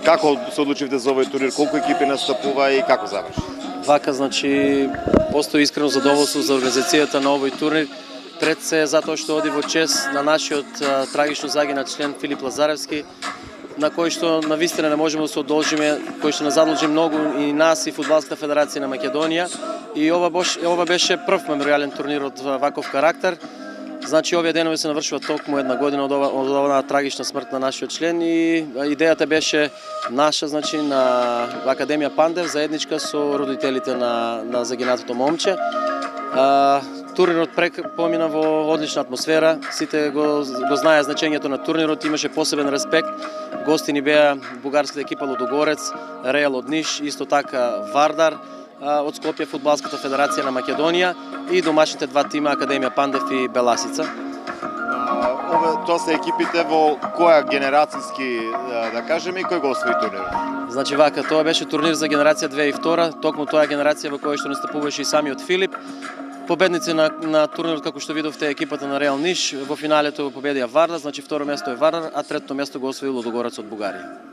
Како се одлучивте за овој турнир? Колку екипи настапува и како заврши? Вака, значи, постои искрено задоволство за организацијата на овој турнир. Пред се затоа што оди во чест на нашиот трагично загинат член Филип Лазаревски, на кој што навистина не можеме да се одолжиме, кој што не задлужи многу и нас и Фудбалската федерација на Македонија. И ова беше прв меморијален турнир од ваков карактер. Значи, овие денови се навршува токму една година од оваа трагична смрт на нашиот член и идејата беше наша, значи, на Академија Пандев, заедничка со родителите на загинатото момче. Турнирот помина во одлична атмосфера, сите го знаеа значењето на турнирот, имаше посебен респект. Гости ни беа бугарската екипа Лудогорец, Реал од Ниш, исто така Вардар од Скопје, Фудбалската федерација на Македонија и домашните два тима Академија Пандев и Беласица. Тоа се екипите во која генерацијски, да кажеме, и кој го освои турнирот? Значи вака, тоа беше турнир за генерација 2002, токму тоа генерација во која што настапуваше и самиот Филип. Победници на турнирот, како што видовте, екипата на Реал Ниш, во финалето победија Вардар, значи второ место е Вардар, а трето место го освои Лудогорец од Бугарија.